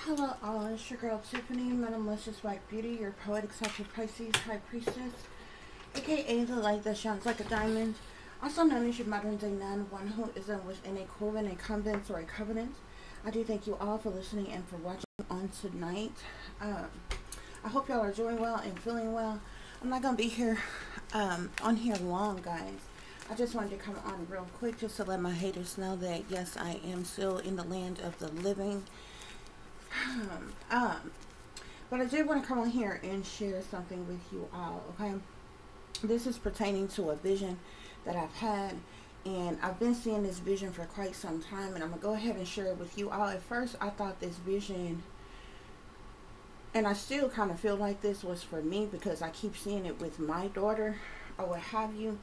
Hello all, it's your girl Tiffany, Minimalist White Beauty, your poetic CUPS-PISCES High Priestess, aka the light that shines like a diamond, also known as your modern day nun, one who isn't within a coven, a convent, or a covenant. I do thank you all for listening and for watching on tonight. I hope y'all are doing well and feeling well. I'm not going to be here on here long, guys. I just wanted to come on real quick just to let my haters know that yes, I am still in the land of the living. But I did want to come on here and share something with you all, okay? This is pertaining to a vision that I've had, and I've been seeing this vision for quite some time, and I'm going to go ahead and share it with you all. At first, I thought this vision, and I still kind of feel like this was for me because I keep seeing it with my daughter or what have you,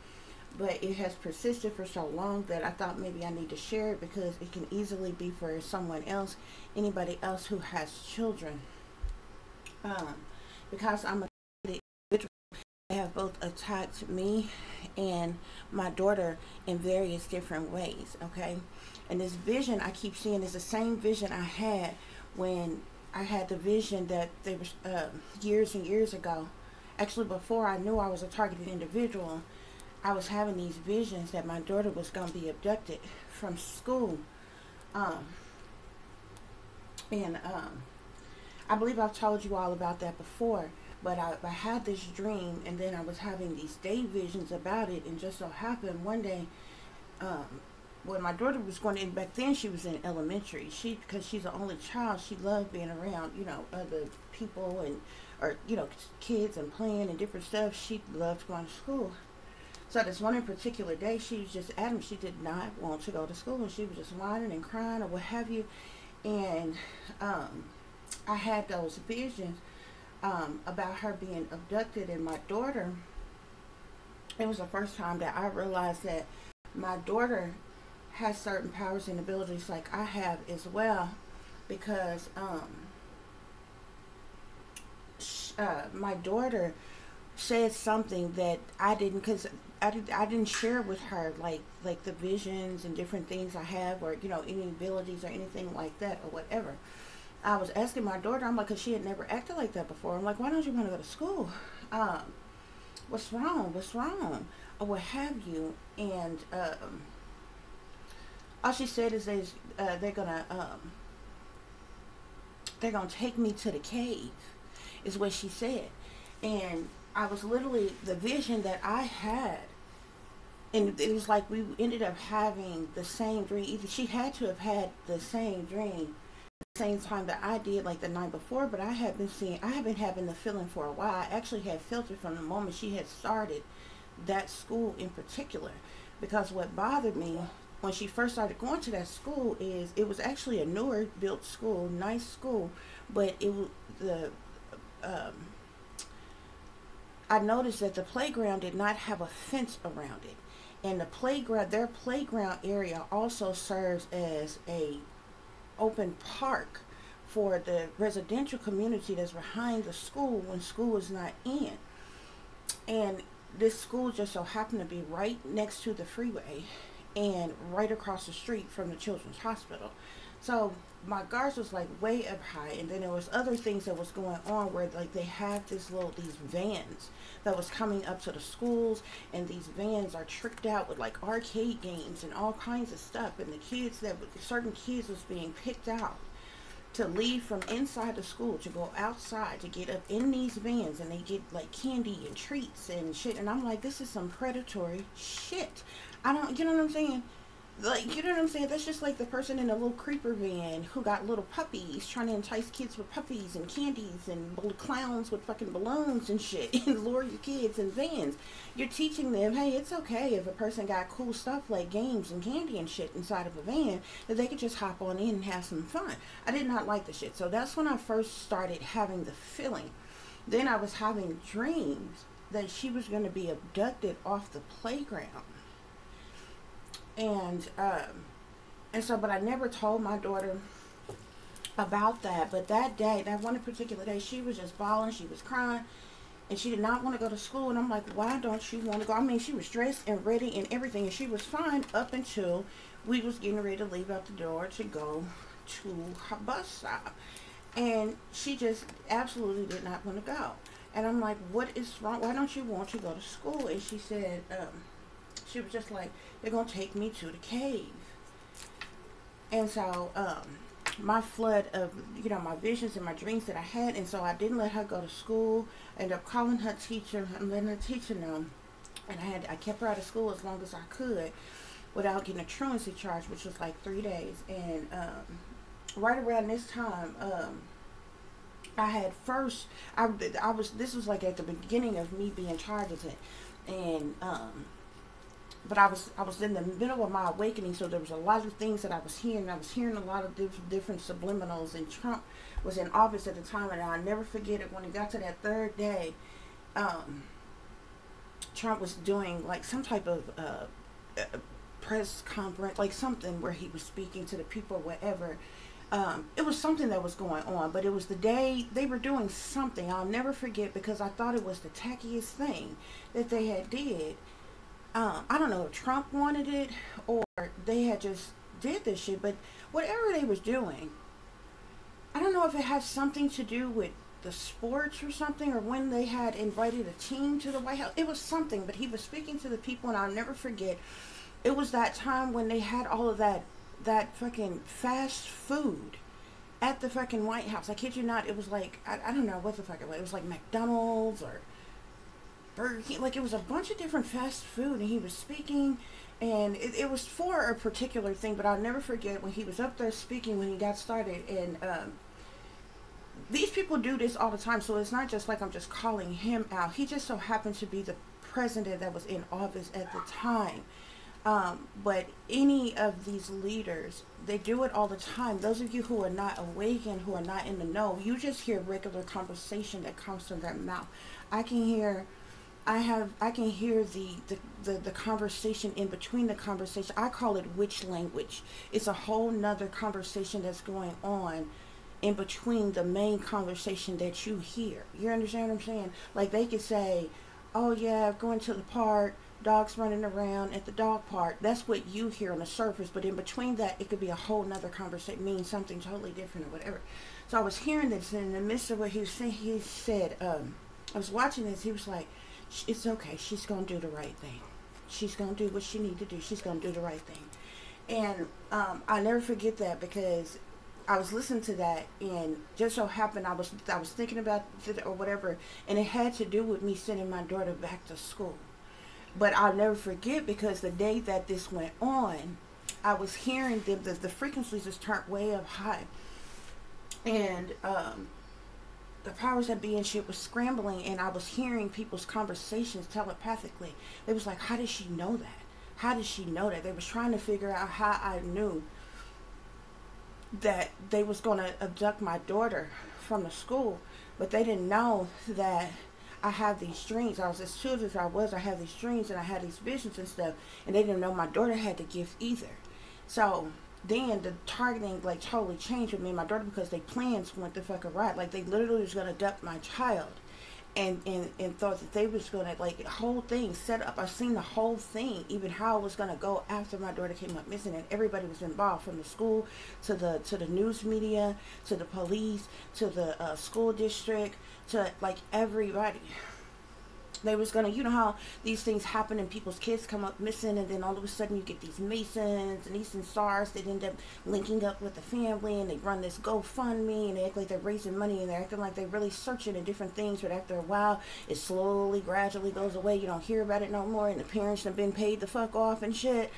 but it has persisted for so long that I thought maybe I need to share it because it can easily be for someone else, anybody else who has children. Because I'm a individual, they have both attacked me and my daughter in various different ways, okay? And this vision I keep seeing is the same vision I had when I had the vision that there was years and years ago. Actually, before I knew I was a targeted individual, I was having these visions that my daughter was going to be abducted from school. I believe I've told you all about that before, but I had this dream, and then I was having these day visions about it, and just so happened one day, when my daughter was going in, back then she was in elementary, because she's the only child, she loved being around, you know, other people and, or, you know, kids and playing and different stuff. She loved going to school. So this one in particular day, she was just adamant she did not want to go to school, and she was just whining and crying or what have you. And I had those visions about her being abducted, and my daughter, it was the first time that I realized that my daughter has certain powers and abilities like I have as well, because my daughter said something that I didn't, because I didn't share with her like the visions and different things I have, or you know, any abilities or anything like that or whatever. I was asking my daughter, I'm like, because she had never acted like that before. I'm like, why don't you want to go to school? What's wrong? What's wrong? Or what have you? And all she said is they're gonna take me to the cave, is what she said. And I was literally, the vision that I had, and it was like we ended up having the same dream. Either she had to have had the same dream the same time that I did, like the night before, but I have been having the feeling for a while. I actually had felt it from the moment she had started that school in particular, because what bothered me when she first started going to that school is it was actually a newer built school, nice school, but it was I noticed that the playground did not have a fence around it, and the playground, their playground area also serves as a open park for the residential community that's behind the school when school is not in. And this school just so happened to be right next to the freeway and right across the street from the children's hospital. So my guards was like way up high, and then there was other things that was going on where like they have these vans that was coming up to the schools, and these vans are tricked out with like arcade games and all kinds of stuff, and the kids certain kids was being picked out to leave from inside the school to go outside to get up in these vans, and they get like candy and treats and shit, and I'm like, this is some predatory shit. I don't, you know what I'm saying? Like, you know what I'm saying? That's just like the person in a little creeper van who got little puppies, trying to entice kids with puppies and candies and clowns with fucking balloons and shit, and lure your kids in vans. You're teaching them, hey, it's okay if a person got cool stuff like games and candy and shit inside of a van, that they could just hop on in and have some fun. I did not like the shit. So that's when I first started having the feeling. Then I was having dreams that she was going to be abducted off the playground. And so, but I never told my daughter about that. But that day, that one particular day, she was just bawling, she was crying, and she did not want to go to school. And I'm like, why don't you want to go? I mean, she was dressed and ready and everything, and she was fine up until we was getting ready to leave out the door to go to her bus stop. And she just absolutely did not want to go. And I'm like, what is wrong? Why don't you want to go to school? And she said, she was just like, they're going to take me to the cave. And so, my flood of, you know, my visions and my dreams that I had, and so I didn't let her go to school. I ended up calling her teacher and letting her teacher know. And I kept her out of school as long as I could without getting a truancy charge, which was like 3 days. And right around this time, this was like at the beginning of me being targeted. And but I was in the middle of my awakening, so there was a lot of things that I was hearing. I was hearing a lot of different subliminals, and Trump was in office at the time, and I'll never forget it. When it got to that third day, Trump was doing like some type of press conference, like something where he was speaking to the people, whatever. It was something that was going on, but it was the day they were doing something I'll never forget, because I thought it was the tackiest thing that they had did. I don't know if Trump wanted it or they had just did this shit, but whatever they was doing, I don't know if it had something to do with the sports or something, or when they had invited a team to the White House. It was something, but he was speaking to the people, and I'll never forget, it was that time when they had all of that fucking fast food at the fucking White House. I kid you not, it was like, I don't know what the fuck it was. It was like McDonald's or Burger King. Like, it was a bunch of different fast food, and he was speaking, and it was for a particular thing, but I'll never forget when he was up there speaking, when he got started. And these people do this all the time, so it's not just like I'm just calling him out. He just so happened to be the president that was in office at the time. But any of these leaders, they do it all the time. Those of you who are not awakened, who are not in the know, you just hear regular conversation that comes from their mouth. I can hear the conversation in between the conversation. I call it witch language. It's a whole nother conversation that's going on in between the main conversation that you hear. You understand what I'm saying? Like, they could say, oh yeah, going to the park, dogs running around at the dog park. That's what you hear on the surface, but in between that, it could be a whole nother conversation, meaning something totally different or whatever. So I was hearing this, and in the midst of what he was saying, he said, I was watching this, he was like, it's okay, she's gonna do the right thing. She's gonna do what she need to do. She's gonna do the right thing. And I'll never forget that, because I was listening to that, and just so happened I was thinking about it or whatever, and it had to do with me sending my daughter back to school. But I'll never forget, because the day that this went on, I was hearing them, the frequencies just turned way up high, and the powers that be and shit was scrambling, and I was hearing people's conversations telepathically. It was like, how did she know that? How did she know that? They was trying to figure out how I knew that they was going to abduct my daughter from the school, but they didn't know that I have these dreams. I was as children as I was. I had these dreams and I had these visions and stuff, and they didn't know my daughter had the gift either. So then the targeting like totally changed with me and my daughter, because they plans went the fuck awry. Like, they literally was gonna abduct my child, and thought that they was gonna, like, the whole thing set up. I seen the whole thing, even how it was gonna go after my daughter came up missing, and everybody was involved, from the school to the news media, to the police, to the school district, to like everybody. They was gonna, you know how these things happen and people's kids come up missing, and then all of a sudden you get these Masons and these SARS that end up linking up with the family, and they run this GoFundMe, and they act like they're raising money, and they're acting like they're really searching and different things, but after a while it slowly, gradually goes away. You don't hear about it no more, and the parents have been paid the fuck off and shit.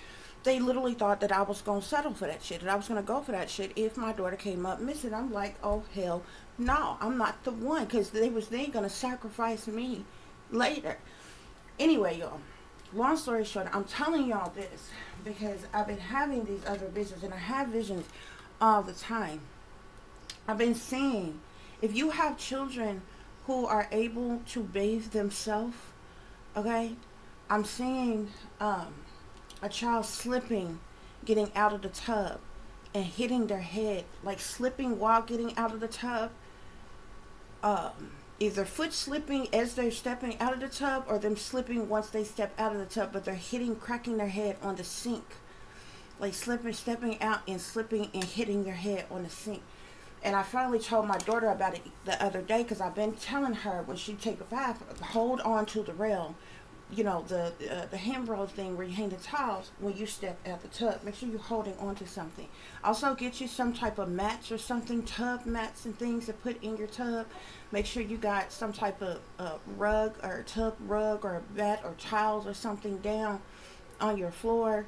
They literally thought that I was gonna settle for that shit, that I was gonna go for that shit if my daughter came up missing. I'm like, oh hell no, I'm not the one, because they gonna sacrifice me later. Anyway, y'all, long story short, I'm telling y'all this because I've been having these other visions, and I have visions all the time. I've been seeing, if you have children who are able to bathe themselves, okay, I'm seeing a child slipping, getting out of the tub and hitting their head, like slipping while getting out of the tub, either foot slipping as they're stepping out of the tub, or them slipping once they step out of the tub, but they're cracking their head on the sink. Like stepping out and slipping and hitting their head on the sink. And I finally told my daughter about it the other day, because I've been telling her when she take a bath, hold on to the rail, you know, the handrail thing where you hang the towels when you step out the tub. Make sure you're holding on to something. Also, get you some type of mats or something, tub mats and things to put in your tub. Make sure you got some type of rug or tub rug or mat or towels or something down on your floor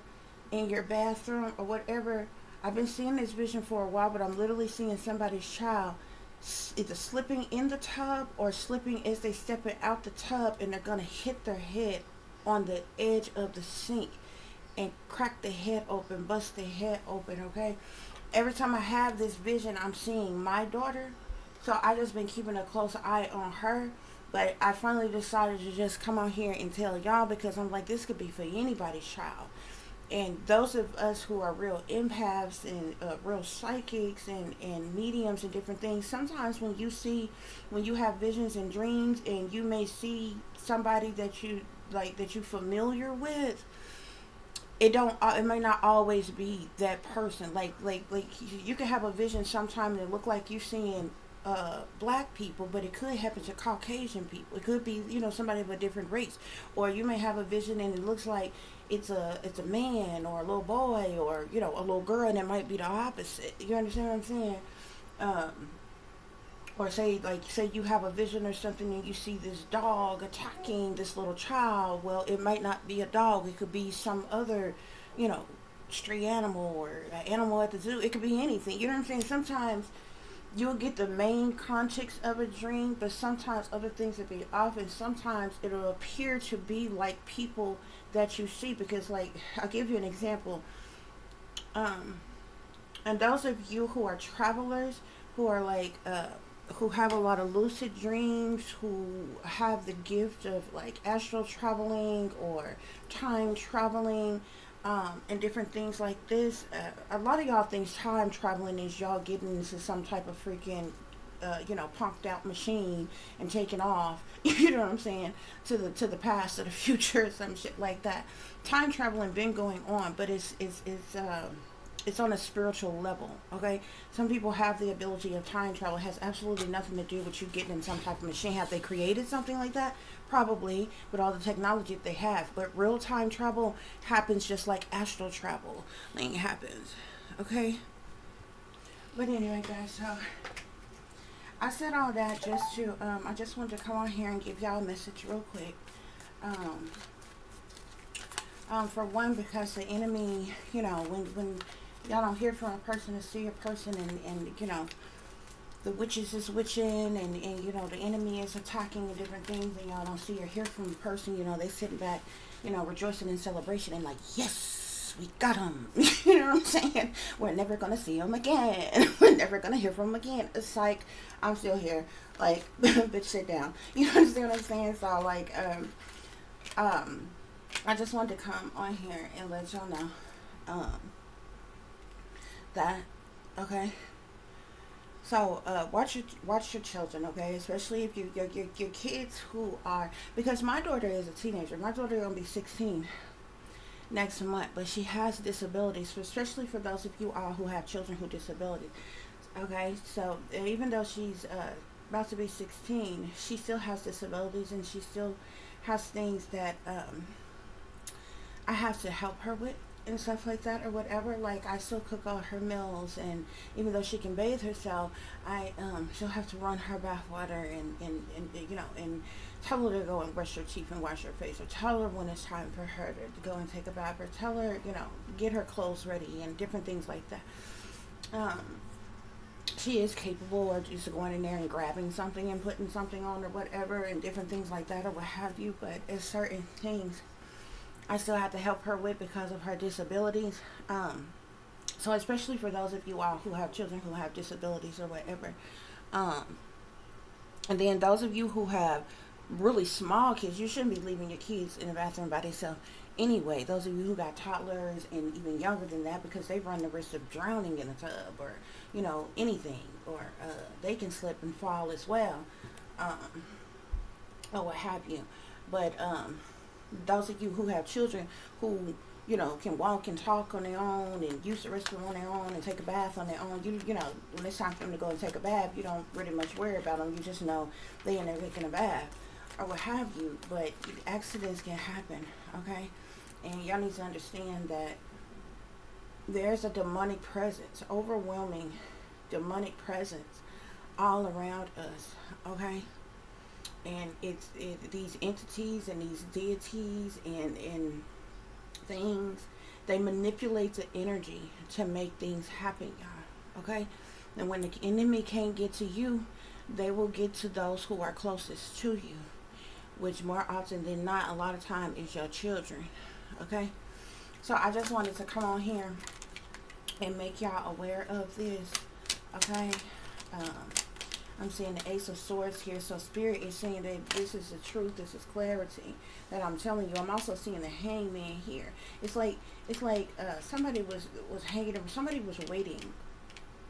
in your bathroom or whatever. I've been seeing this vision for a while, but I'm literally seeing somebody's child either slipping in the tub or slipping as they stepping out the tub, and they're gonna hit their head on the edge of the sink and crack the head open, bust the head open. Okay, every time I have this vision, I'm seeing my daughter, so I just been keeping a close eye on her. But I finally decided to just come on here and tell y'all, because I'm like, this could be for anybody's child. And those of us who are real empaths and real psychics and mediums and different things, sometimes when you have visions and dreams, and you may see somebody that you like, that you familiar with, it may not always be that person. Like you can have a vision sometime and it look like you seeing black people, but it could happen to Caucasian people. It could be, you know, somebody of a different race. Or you may have a vision and it looks like it's a man or a little boy, or, you know, a little girl, and it might be the opposite. You understand what I'm saying? Or say you have a vision or something and you see this dog attacking this little child. Well, it might not be a dog. It could be some other, you know, stray animal or an animal at the zoo. It could be anything. You know what I'm saying? Sometimes you'll get the main context of a dream, but sometimes other things will be off, and sometimes it'll appear to be like people that you see. Because, like, I'll give you an example. And those of you who are travelers, who are like, who have a lot of lucid dreams, who have the gift of like astral traveling or time traveling, and different things like this. A lot of y'all think time traveling is y'all getting into some type of freaking, you know, punked out machine and taking off, you know what I'm saying, to the past or the future or some shit like that. Time traveling been going on, but it's on a spiritual level, okay? Some people have the ability of time travel. It has absolutely nothing to do with you getting in some type of machine. Have they created something like that? Probably, with all the technology that they have. But real time travel happens just like astral travel happens, okay? But anyway, guys, so I said all that just to, I just wanted to come on here and give y'all a message real quick. For one, because the enemy, you know, when y'all don't hear from a person to see a person, and you know, the witches is witching, and you know, the enemy is attacking and different things, and y'all don't see or hear from the person, you know, they sitting back, you know, rejoicing in celebration and like, yes, we got him. You know what I'm saying? We're never gonna see him again. We're never gonna hear from him again. It's like, I'm still here. Like, bitch, sit down. You understand what I'm saying? So like, I just wanted to come on here and let y'all know, that, okay. So watch your children, okay, especially if your kids who are, because my daughter is a teenager. My daughter gonna be 16 next month, but she has disabilities, especially for those of you all who have children who disabilities, okay. So even though she's about to be 16, she still has disabilities, and she still has things that I have to help her with and stuff like that, or whatever. Like, I still cook all her meals, and even though she can bathe herself, I she'll have to run her bath water, and you know, and tell her to go and brush her teeth and wash her face, or tell her when it's time for her to go and take a bath, or tell her, you know, get her clothes ready and different things like that. She is capable of just going in there and grabbing something and putting something on or whatever, and different things like that, or what have you. But it's certain things I still have to help her with because of her disabilities. So especially for those of you all who have children who have disabilities or whatever. And then those of you who have really small kids, you shouldn't be leaving your kids in the bathroom by themselves anyway. Those of you who got toddlers and even younger than that, because they run the risk of drowning in the tub, or, you know, anything, or they can slip and fall as well, or what have you. But those of you who have children who you know, can walk and talk on their own and use the restroom on their own and take a bath on their own. You know, when it's time for them to go and take a bath, you don't really much worry about them. You just know they in there taking a bath or what have you. But accidents can happen, okay? And y'all need to understand that there's a demonic presence, overwhelming demonic presence all around us, okay? And it's these entities and these deities and things, they manipulate the energy to make things happen, y'all, okay? And when the enemy can't get to you, they will get to those who are closest to you, which more often than not, a lot of time is your children, okay? So I just wanted to come on here and make y'all aware of this, okay? I'm seeing the Ace of Swords here, so Spirit is saying that this is the truth, this is clarity that I'm telling you. I'm also seeing the Hangman here. It's like somebody was hanging, somebody was waiting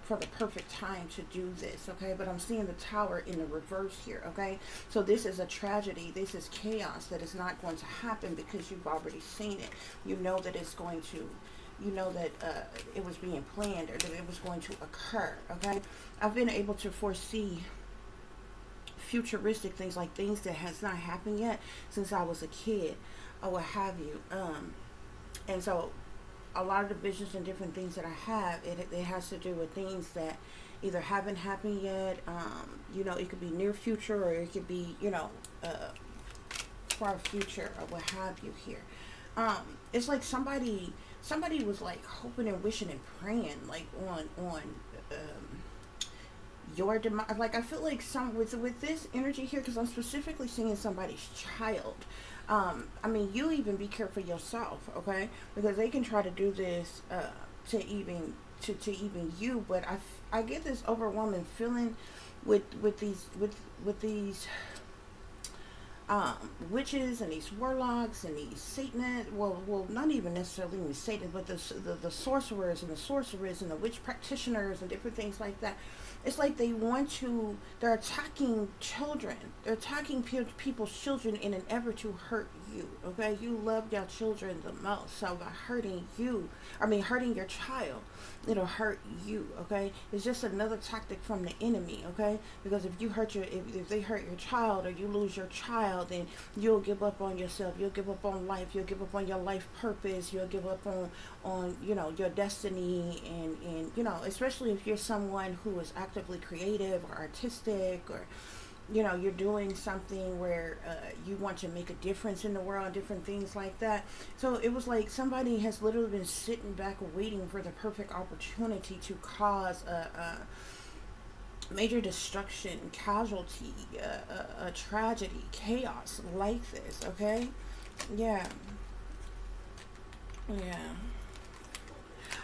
for the perfect time to do this, okay? But I'm seeing the Tower in the reverse here, okay? So this is a tragedy, this is chaos that is not going to happen because you've already seen it. You know that it's going to, you know that it was being planned or that it was going to occur, okay? I've been able to foresee futuristic things, like things that has not happened yet since I was a kid or what have you. And so a lot of the visions and different things that I have, it has to do with things that either haven't happened yet, you know, it could be near future or it could be, you know, far future or what have you here. It's like somebody was like hoping and wishing and praying like on your demise. Like I feel like with this energy here, because I'm specifically seeing somebody's child. I mean, you even be careful yourself, okay? Because they can try to do this to even you. But I get this overwhelming feeling with these witches and these warlocks and these Satanists. Well, not even necessarily even Satan, but the sorcerers and the sorcerers and the witch practitioners and different things like that. It's like they're attacking children. They're attacking people's children in an effort to hurt you, okay? You love your children the most. So by hurting your child, it'll hurt you, okay? It's just another tactic from the enemy, okay? Because if they hurt your child or you lose your child, then you'll give up on yourself. You'll give up on life. You'll give up on your life purpose. You'll give up on you know, your destiny, and you know, especially if you're someone who is actively creative or artistic, or you know, you're doing something where you want to make a difference in the world, different things like that. So it was like somebody has literally been sitting back waiting for the perfect opportunity to cause a major destruction, casualty, a tragedy, chaos like this, okay? Yeah.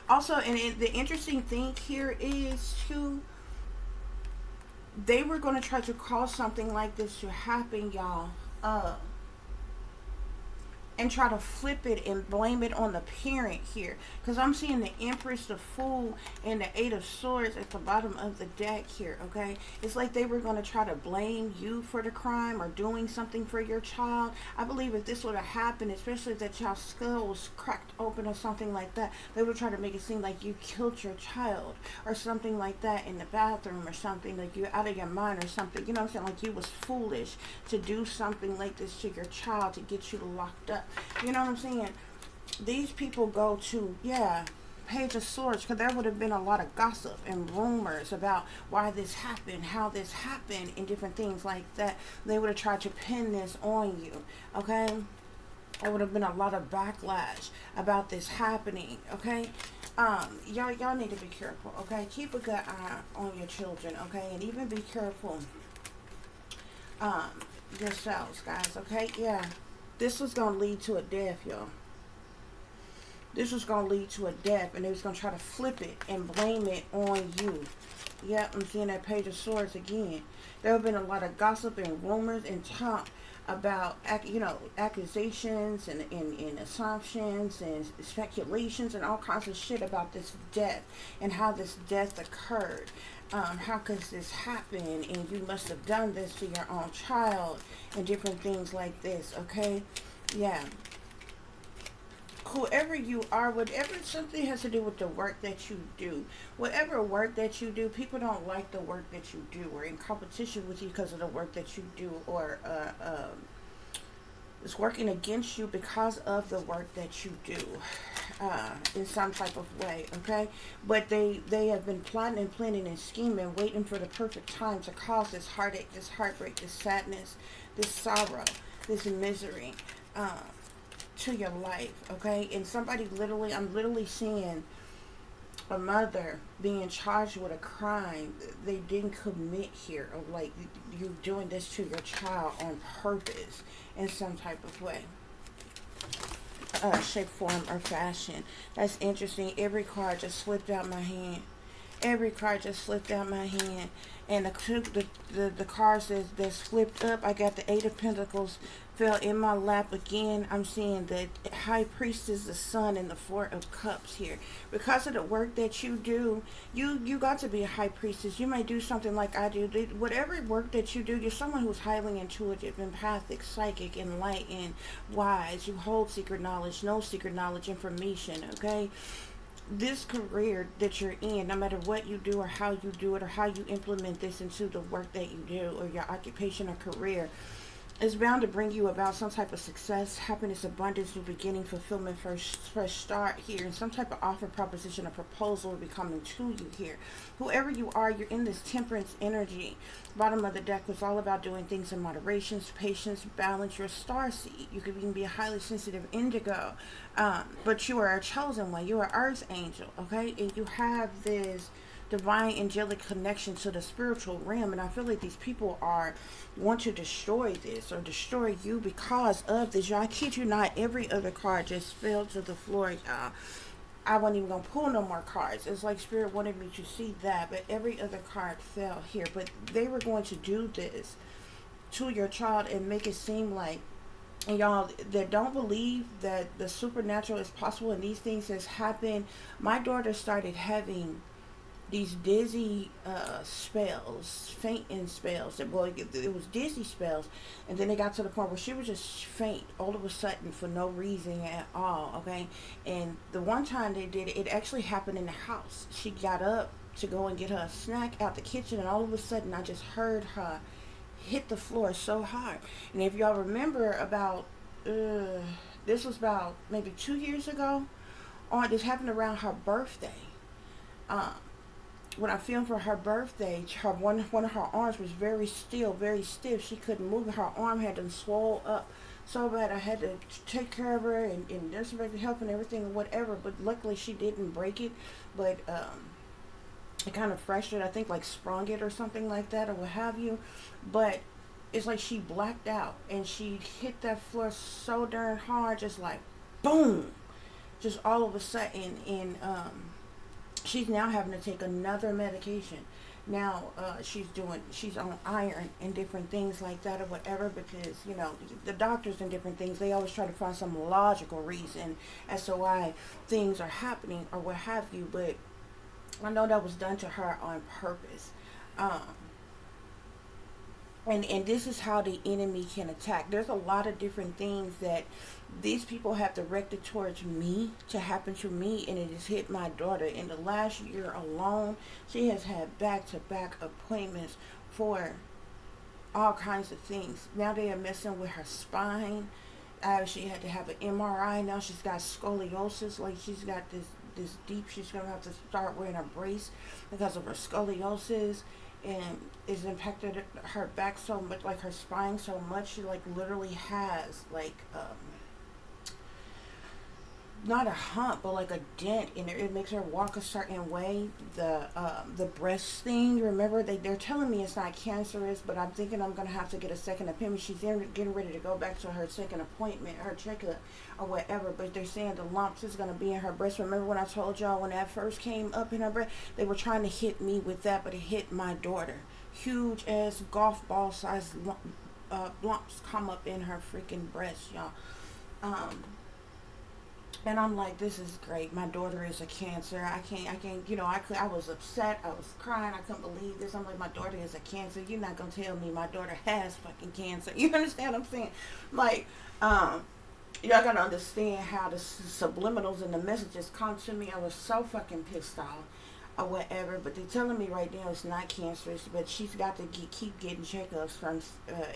Also, and the interesting thing here is too, they were going to try to cause something like this to happen, y'all, and try to flip it and blame it on the parent here. Because I'm seeing the Empress, the Fool, and the Eight of Swords at the bottom of the deck here, okay? It's like they were going to try to blame you for the crime or doing something for your child. I believe if this would have happened, especially if that child's skull was cracked open or something like that, they would try to make it seem like you killed your child or something like that in the bathroom or something, like you're out of your mind or something. You know what I'm saying? Like you was foolish to do something like this to your child to get you locked up. You know what I'm saying? These people go to, yeah, Page of Swords, because there would have been a lot of gossip and rumors about why this happened, how this happened, and different things like that. They would have tried to pin this on you, okay? There would have been a lot of backlash about this happening, okay? Y'all need to be careful, okay? Keep a good eye on your children, okay? And even be careful yourselves, guys, okay? Yeah. This was going to lead to a death, y'all. This was going to lead to a death, and they was going to try to flip it and blame it on you. Yeah, I'm seeing that Page of Swords again. There have been a lot of gossip and rumors and talk about, you know, accusations and assumptions and speculations and all kinds of shit about this death and how this death occurred. How could this happen, and you must have done this to your own child and different things like this, okay? Yeah. whoever you are, whatever something has to do with the work that you do, whatever work that you do, people don't like the work that you do, or in competition with you because of the work that you do, or it's working against you because of the work that you do, in some type of way, okay? But they have been plotting and planning and scheming, waiting for the perfect time to cause this heartache, this heartbreak, this sadness, this sorrow, this misery, to your life, okay? And somebody literally, I'm literally seeing a mother being charged with a crime they didn't commit here, of like you doing this to your child on purpose in some type of way, shape, form, or fashion. That's interesting. Every card just slipped out my hand. Every card just slipped out my hand. And the cards that's flipped up, I got the Eight of Pentacles fell in my lap again. I'm seeing the High Priestess, the Sun, and the Four of Cups here. Because of the work that you do, you got to be a High Priestess. You may do something like I do. Whatever work that you do, you're someone who's highly intuitive, empathic, psychic, enlightened, wise. You hold secret knowledge, know secret knowledge, information, okay? This career that you're in, no matter what you do or how you do it or how you implement this into the work that you do or your occupation or career, is bound to bring you about some type of success, happiness, abundance, new beginning, fulfillment, fresh start here, and some type of offer, proposition, or proposal will be coming to you here. Whoever you are, you're in this temperance energy. Bottom of the deck was all about doing things in moderation, patience, balance. You're a star seed. You could even be a highly sensitive indigo, but you are a chosen one. You are earth angel, okay? And you have this divine angelic connection to the spiritual realm, and I feel like these people want to destroy this or destroy you because of this. Y'all, I kid you not, every other card just fell to the floor, y'all. I wasn't even gonna pull no more cards. It's like Spirit wanted me to see that, but every other card fell here. But they were going to do this to your child and make it seem like, and y'all that don't believe that the supernatural is possible and these things has happened, my daughter started having these dizzy spells, fainting spells. Well, it was dizzy spells, and then it got to the point where she would just faint all of a sudden for no reason at all, okay? And the one time they did it, it actually happened in the house. She got up to go and get her a snack out the kitchen, and all of a sudden I just heard her hit the floor so hard. And if y'all remember, about this was about maybe 2 years ago, this happened around her birthday. When I filmed for her birthday, one of her arms was very still, very stiff. She couldn't move. Her arm had been swole up so bad I had to take care of her and nurse help and everything and whatever. But luckily she didn't break it. But it kind of fractured, I think, like sprung it or something like that or what have you. But it's like she blacked out and she hit that floor so darn hard, just like boom, just all of a sudden. And she's now having to take another medication. Now she's on iron and different things like that or whatever, because, you know, the doctors and different things, they always try to find some logical reason as to why things are happening or what have you. But I know that was done to her on purpose. And this is how the enemy can attack. There's a lot of different things that these people have directed towards me to happen to me, and it has hit my daughter. In the last year alone, she has had back-to-back appointments for all kinds of things. Now they are messing with her spine. She had to have an MRI. Now she's got scoliosis. Like, she's got this deep, she's going to have to start wearing a brace because of her scoliosis. And it's impacted her back so much, like her spine so much, she like literally has like not a hump, but like a dent in it. It makes her walk a certain way. The breast thing, remember, they're telling me it's not cancerous, but I'm thinking I'm gonna have to get a second opinion. She's getting ready to go back to her second appointment, her checkup or whatever, but they're saying the lumps is gonna be in her breast. Remember when I told y'all when that first came up in her breast, they were trying to hit me with that, but it hit my daughter. Huge ass golf ball size lumps come up in her freaking breast, y'all. And I'm like, this is great. My daughter is a Cancer. I can't, you know, I was upset. I was crying. I couldn't believe this. I'm like, my daughter is a Cancer. You're not going to tell me my daughter has fucking cancer. You understand what I'm saying? Like, y'all gotta understand how the subliminals and the messages come to me. I was so fucking pissed off or whatever, but they're telling me right now it's not cancerous, but she's got to keep getting checkups from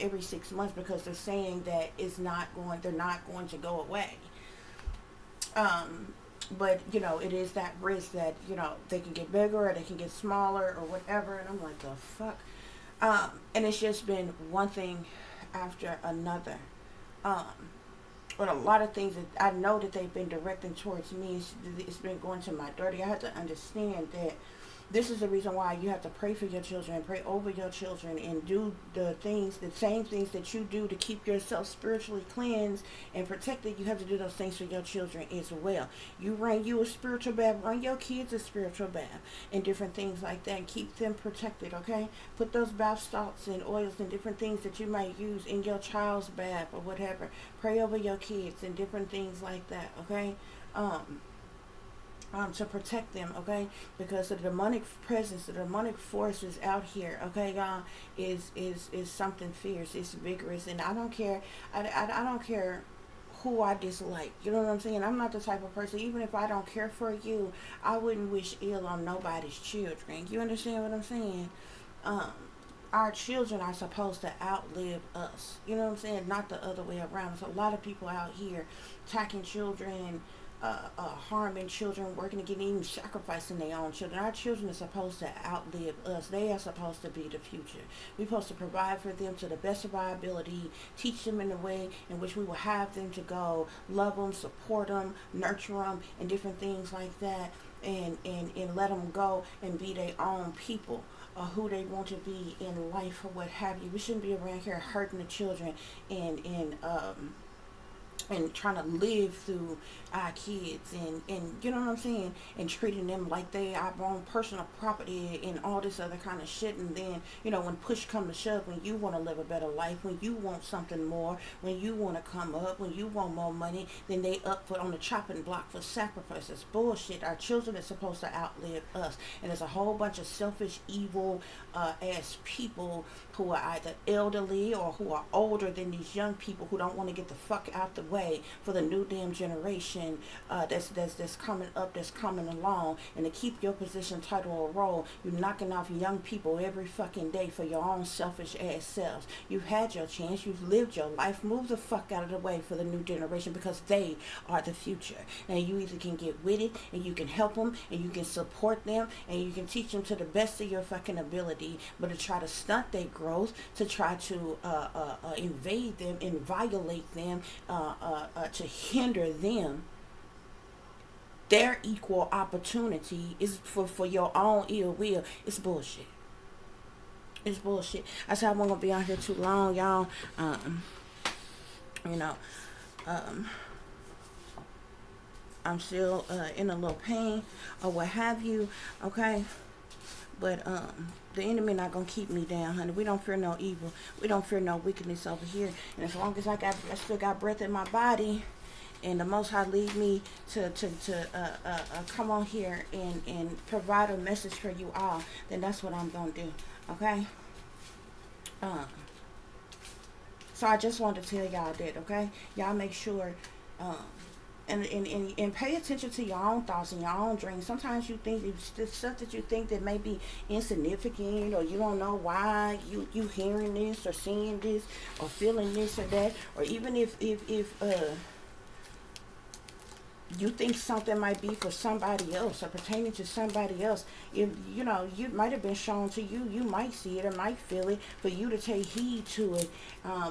every 6 months, because they're saying that they're not going to go away. But you know, it is that risk that, you know, they can get bigger or they can get smaller or whatever, and I'm like, the fuck. And it's just been one thing after another. But a lot of things that I know that they've been directing towards me, it's been going to my daughter. I have to understand that this is the reason why you have to pray for your children, pray over your children, and do the same things that you do to keep yourself spiritually cleansed and protected. You have to do those things for your children as well. You run you a spiritual bath, run your kids a spiritual bath, and different things like that, and keep them protected, okay? Put those bath salts and oils and different things that you might use in your child's bath or whatever. Pray over your kids and different things like that, okay? To protect them, okay? Because the demonic presence, the demonic forces out here, okay, y'all, is something fierce. It's vigorous, and I don't care. I don't care who I dislike. You know what I'm saying? I'm not the type of person, even if I don't care for you, I wouldn't wish ill on nobody's children. You understand what I'm saying? Our children are supposed to outlive us. You know what I'm saying? Not the other way around. There's a lot of people out here attacking children, harming children, working to get, even sacrificing their own children. Our children are supposed to outlive us. They are supposed to be the future. We're supposed to provide for them to the best of our ability, teach them in the way in which we will have them to go, love them, support them, nurture them, and different things like that, and let them go and be their own people, or who they want to be in life or what have you. We shouldn't be around here hurting the children and trying to live through our kids, and you know what I'm saying, and treating them like they our own personal property and all this other kind of shit. And then, you know, when push come to shove, when you want to live a better life, when you want something more, when you want to come up, when you want more money, then they up for on the chopping block for sacrifices. Bullshit. Our children are supposed to outlive us, and there's a whole bunch of selfish, evil ass people who are either elderly or who are older than these young people who don't want to get the fuck out the way for the new damn generation that's coming up, that's coming along. And to keep your position, title, or role, you're knocking off young people every fucking day for your own selfish ass selves. You've had your chance, you've lived your life. Move the fuck out of the way for the new generation, because they are the future. And you either can get with it, and you can help them, and you can support them, and you can teach them to the best of your fucking ability. But to try to stunt their growth, to try to invade them and violate them, to hinder them, their equal opportunity is for your own ill will. It's bullshit. It's bullshit. I said I wasn't gonna be on here too long, y'all. You know, I'm still in a little pain or what have you, okay? But the enemy not gonna keep me down, honey. We don't fear no evil. We don't fear no wickedness over here. And as long as I still got breath in my body, and the Most High lead me to come on here and provide a message for you all, then that's what I'm gonna do. Okay. So I just wanted to tell y'all that. Okay. Y'all make sure. And pay attention to your own thoughts and your own dreams. Sometimes you think it's stuff that you think that may be insignificant, or you don't know why you hearing this or seeing this or feeling this or that, or even if you think something might be for somebody else or pertaining to somebody else. If you know, you might have been shown to you, you might see it or might feel it, for you to take heed to it,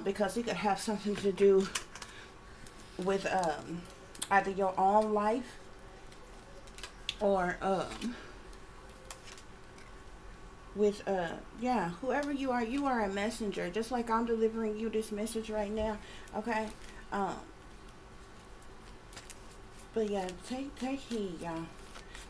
because it could have something to do with either your own life or with yeah, whoever you are a messenger, just like I'm delivering you this message right now. Okay. But yeah, take heed, y'all.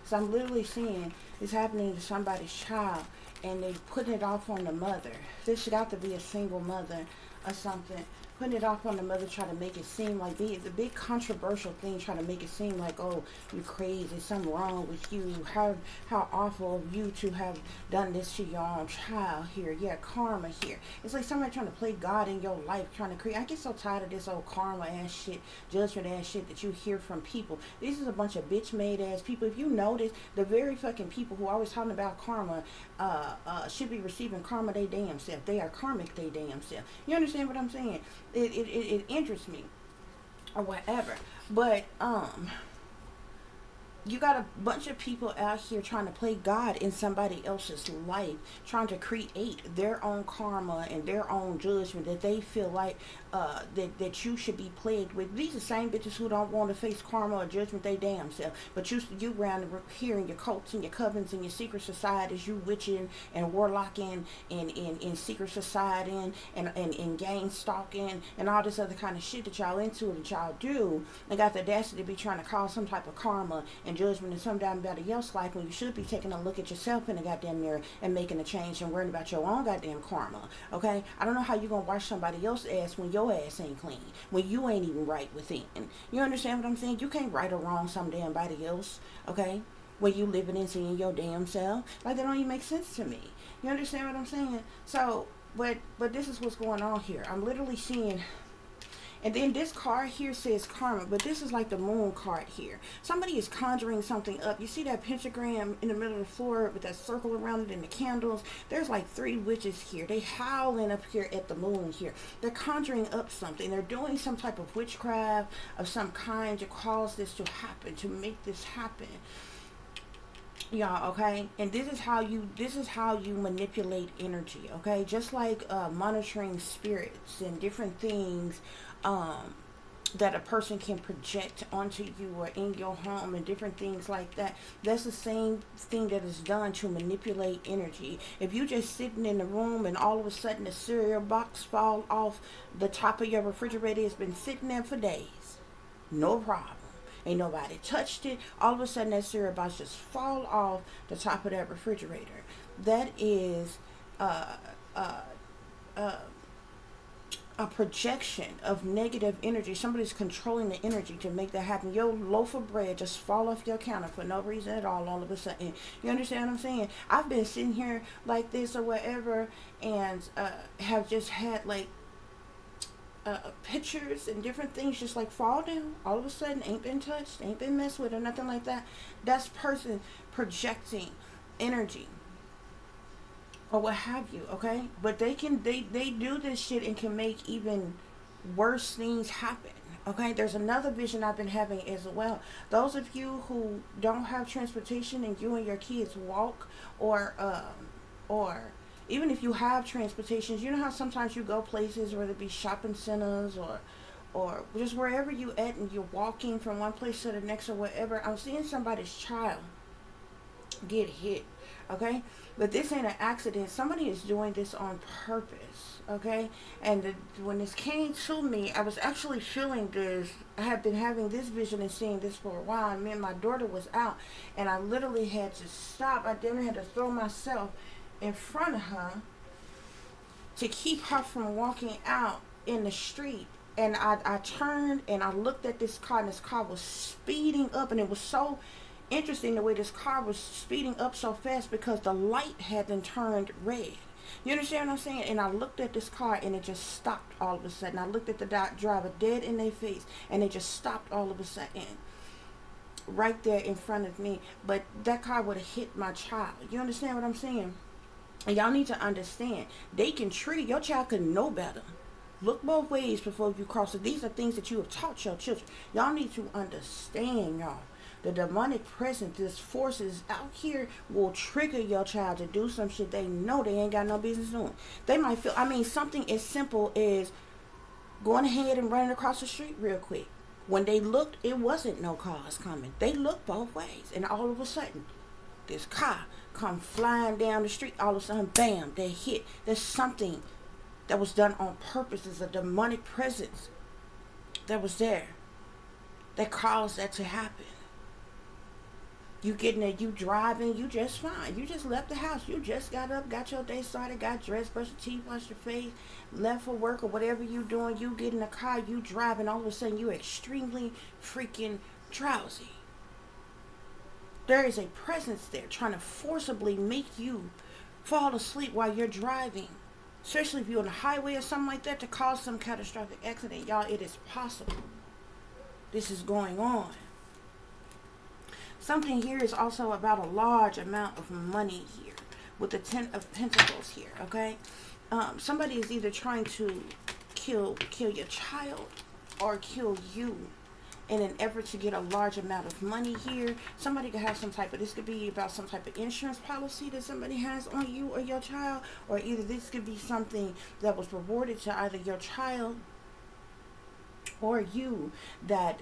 So I'm literally seeing it's happening to somebody's child, and they putting it off on the mother. This should have to be a single mother or something, putting it off on the mother, trying to make it seem like the big controversial thing, trying to make it seem like, oh, you're crazy, something wrong with you, how awful of you to have done this to your own child here. Yeah, karma here. It's like somebody trying to play God in your life, trying to create. I get so tired of this old karma ass shit, judgment ass shit that you hear from people. This is a bunch of bitch made ass people. If you notice, the very fucking people who are always talking about karma should be receiving karma they damn self. They are karmic they damn self. You understand what I'm saying? It interests me or whatever. But you got a bunch of people out here trying to play God in somebody else's life, trying to create their own karma and their own judgment that they feel like that you should be plagued with. These are the same bitches who don't want to face karma or judgment they damn self. But you around here in your cults and your covens and your secret societies, you witching and warlocking and in secret society and gang stalking and all this other kind of shit that y'all into, that y'all do, and got the audacity to be trying to cause some type of karma and judgment in somebody else's life, when you should be taking a look at yourself in the goddamn mirror and making a change and worrying about your own goddamn karma. Okay, I don't know how you gonna wash somebody else's ass when your ass ain't clean, when you ain't even right within. You understand what I'm saying? You can't right or wrong some damn body else. Okay, when you living and seeing your damn self, like, that don't even make sense to me. You understand what I'm saying? So, but this is what's going on here. I'm literally seeing. And then this card here says karma, but this is like the moon card here. Somebody is conjuring something up. You see that pentagram in the middle of the floor with that circle around it and the candles? There's like 3 witches here. They howling up here at the moon here. They're conjuring up something. They're doing some type of witchcraft of some kind to cause this to happen, to make this happen. Y'all, okay? And this is how you manipulate energy, okay? Just like monitoring spirits and different things that a person can project onto you or in your home and different things like that. That's the same thing that is done to manipulate energy. If you just sitting in the room and all of a sudden the cereal box fall off the top of your refrigerator, it's been sitting there for days, no problem. Ain't nobody touched it. All of a sudden that cereal box just fall off the top of that refrigerator. That is a projection of negative energy. Somebody's controlling the energy to make that happen. Your loaf of bread just fall off your counter for no reason at all of a sudden. You understand what I'm saying? I've been sitting here like this or whatever and have just had like pictures and different things just like fall down all of a sudden, ain't been touched, ain't been messed with or nothing like that. That's person projecting energy or what have you, okay? But they do this shit and can make even worse things happen, okay? There's another vision I've been having as well. Those of you who don't have transportation and you and your kids walk, or even if you have transportations, you know how sometimes you go places, whether it be shopping centers or just wherever you at and you're walking from one place to the next or whatever. I'm seeing somebody's child get hit, okay? But this ain't an accident. Somebody is doing this on purpose, okay? And when this came to me, I was actually feeling this. I have been having this vision and seeing this for a while. And me and my daughter was out, and I literally had to stop. I then had to throw myself in front of her to keep her from walking out in the street. And I turned and I looked at this car, and this car was speeding up, and it was so interesting the way this car was speeding up so fast because the light hadn't turned red. You understand what I'm saying? And I looked at this car and it just stopped all of a sudden. I looked at the driver dead in their face and it just stopped all of a sudden right there in front of me. But that car would have hit my child. You understand what I'm saying? And y'all need to understand, they can treat, your child can know better. Look both ways before you cross it. These are things that you have taught your children. Y'all need to understand, y'all. The demonic presence, this forces out here will trigger your child to do some shit they know they ain't got no business doing. They might feel, I mean, something as simple as going ahead and running across the street real quick. When they looked, it wasn't no cars coming. They looked both ways. And all of a sudden, this car come flying down the street. All of a sudden, bam, they hit. There's something that was done on purpose. There's a demonic presence that was there that caused that to happen. You getting it, you driving, you just fine. You just left the house. You just got up, got your day started, got dressed, brushed your teeth, washed your face, left for work or whatever you doing. You get in the car, you driving, all of a sudden you're extremely freaking drowsy. There is a presence there trying to forcibly make you fall asleep while you're driving. Especially if you're on the highway or something like that, to cause some catastrophic accident. Y'all, it is possible. This is going on. Something here is also about a large amount of money here. With the 10 of Pentacles here, okay? Somebody is either trying to kill your child or kill you in an effort to get a large amount of money here. Somebody could have some type of, this could be about some type of insurance policy that somebody has on you or your child, or either this could be something that was rewarded to either your child or you, that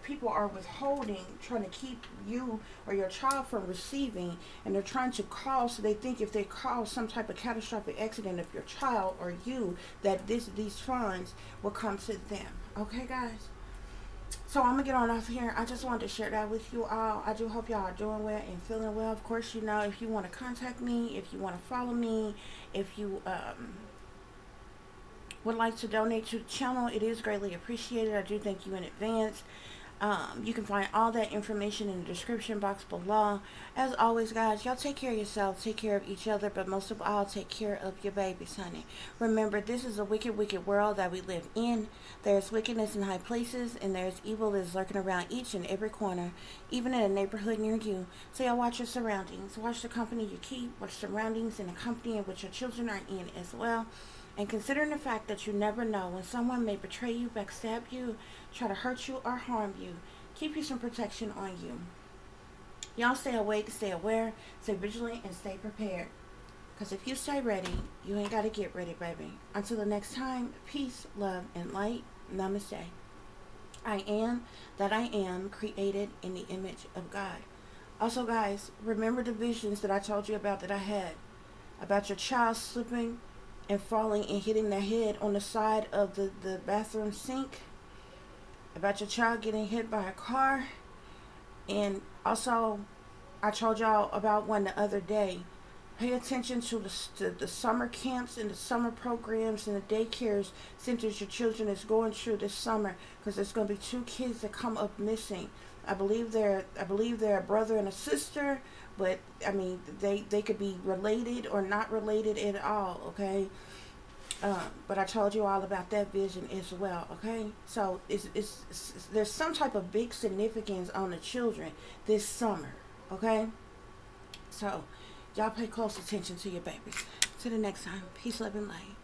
people are withholding, trying to keep you or your child from receiving, and they're trying to cause, so they think if they cause some type of catastrophic accident of your child or you, that these funds will come to them. Okay, guys? So I'm gonna get on off here. I just wanted to share that with you all. I do hope y'all are doing well and feeling well. Of course, you know, if you want to contact me, if you want to follow me, if you would like to donate to the channel, it is greatly appreciated. I do thank you in advance. You can find all that information in the description box below. As always, guys, y'all take care of yourselves, take care of each other, but most of all, take care of your babies, honey. Remember, this is a wicked, wicked world that we live in. There's wickedness in high places, and there's evil that is lurking around each and every corner, even in a neighborhood near you. So y'all watch your surroundings. Watch the company you keep. Watch surroundings and the company in which your children are in as well. And considering the fact that you never know when someone may betray you, backstab you, try to hurt you, or harm you, keep you some protection on you. Y'all stay awake, stay aware, stay vigilant, and stay prepared. Because if you stay ready, you ain't got to get ready, baby. Until the next time, peace, love, and light. Namaste. I am that I am, created in the image of God. Also, guys, remember the visions that I told you about that I had. About your child slipping and falling and hitting their head on the side of the bathroom sink. About your child getting hit by a car. And also, I told y'all about one the other day. Pay attention to the summer camps and the summer programs and the daycares centers your children is going through this summer, because there's going to be 2 kids that come up missing. I believe they're a brother and a sister, but I mean they could be related or not related at all. Okay. But I told you all about that vision as well. Okay, so there's some type of big significance on the children this summer. Okay, so y'all pay close attention to your babies. Till the next time, peace, love, and light.